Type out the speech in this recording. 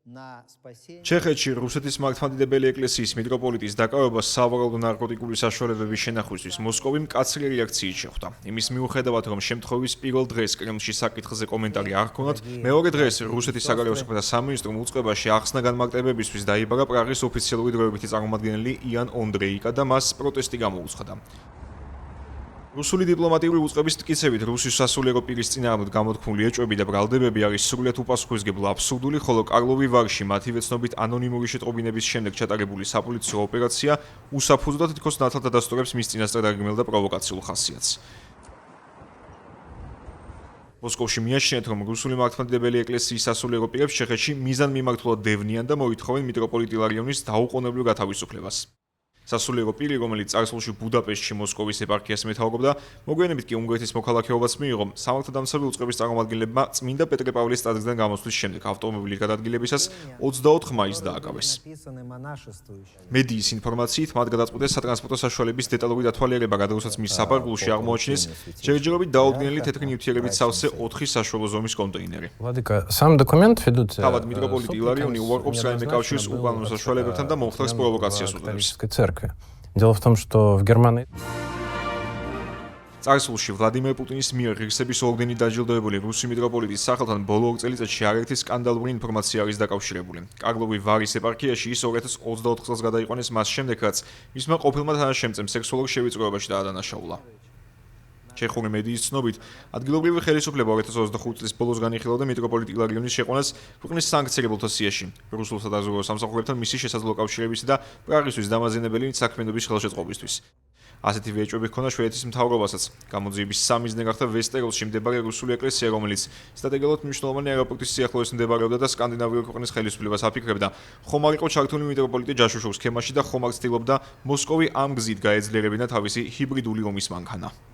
ჩეხეთში რუსეთის მართლმადიდებელი ეკლესიის მიტროპოლიტის დაკავებას სავარაუდო ნარკოტიკული საშუალებების შენახვისთვის მოსკოვი მკაცრი რეაქციით შეხვდა. იმის მიუხედავად, რომ შემთხვევის პირველ დღეს კრემლში საკითხზე კომენტარი არ ჰქონდათ, მეორე დღეს რუსეთის საგარეო საქმეთა სამინისტრომ უწყებაში ახსნა განმარტებებისთვის დაიბარა პრაღის ოფიციალური დროებითი წარმომადგენელი იან ონდრეიკა და მას პროტესტი გამოუცხადა. რუსული დიპლომატიური უწყების მტკიცებით რუსის სასულიერო პირის წინააღმდეგ გამოთქმული ეჭვები და ბრალდებები არის სრულიად უპასუხისმგებლო აბსურდული, ხოლო კარლოვი ვარში მათივე ცნობით ანონიმური შეტყობინების შემდეგ ჩატარებული საპოლიციო ოპერაცია უსაფუძვლად თითქოს ნათლად ადასტურებს მის წინასწარ დაგეგმილ და პროვოკაციულ ხასიათს. მოსკოვში მიაჩნიათ, რომ რუსული მართლმადიდებელი ეკლესიის სასულიერო პირებს ჩეხეთში მიზანმიმართულად დევნიან და მოითხოვენ მიტროპოლიტ ილარიონის დაუყოვნებლივ გათავისუფლებას. სასულიერო პირი, რომელიც წარსულში ბუდაპეშტში მოსკოვის ეპარქიას მეთაურობდა, მოგვიანებით კი უნგრეთის მოქალაქეობას მიიღო, სამართალდამცავი უწყების წარმომადგენლებმა წმინდა პეტრე პავლეს ტაძრიდან გამოსვლის შემდეგ ავტომობილის გადადგილებისას 24 მაისს დააკავეს. მედიის ინფორმაციით, მათ გადაწყვიტეს სატრანსპორტო საშუალების დეტალური დათვალიერება, გადროსაც მის საფარგულში აღმოაჩინეს ჯერჯერობით დაუდგენელი თეთრი ნივთიერებით სავსე 4 საშუალო ზომის კონტეინერი. თავად მიტროპოლიტ ილარიონი უარყოფს რაიმე კავშირს უკანონო საშუალებებთან და მომხდარს პროვოკაციას უწოდებს. Дело в том, что в Германии წარსულში ვლადიმერ პუტინის მიერ ღირსების ორდენით დაჯილდოებული რუსი მიტროპოლიტის სახელთან ბოლო 2 წელიწადში არაერთი სკანდალური ინფორმაცია არის დაკავშირებული. კარლოვი ვარის ეპარქიაში ის 2024 წელს გადაიყვანეს მას შემდეგ, რაც მისმა ყოფილმა თანაშემწემ სექსუალურ შევიწროებაში დაადანაშაულა. ჩეხური მედიის ცნობით, ადგილობრივი ხელისუფლება 2025 წლის ბოლოს განიხილავდა მიტროპოლიტ ილარიონის შეყვანას ქვეყნის სანქციებულთა სიაში. რუსულ სადაზვერვო სამსახურებთან მისი შესაძლო კავშირებისა და პრაღისთვის დამაზიანებელი საქმიანობის ხელშეწყობისთვის. ასეთივე ეჭვები ჰქონდა შვედეთის მთავრობასაც. გამოძიების სამიზნე გახდა ვესტეროსში მდებარე რუსული ეკლესია, რომელიც სტრატეგიულად მნიშვნელოვანი აეროპორტის სიახლოვეს მდებარეობდა და სკანდინავიური ქვეყნის ხელისუფლებას აფიქრებდა, ხომ არ იყო ჩართული მიტროპოლიტი ჯაშუშოვ სქემაში და ხომ არ ცდილობდა მოსკოვი ამ გზით გაეძლიერებინა თავისი ჰიბრიდული ომის მანქანა.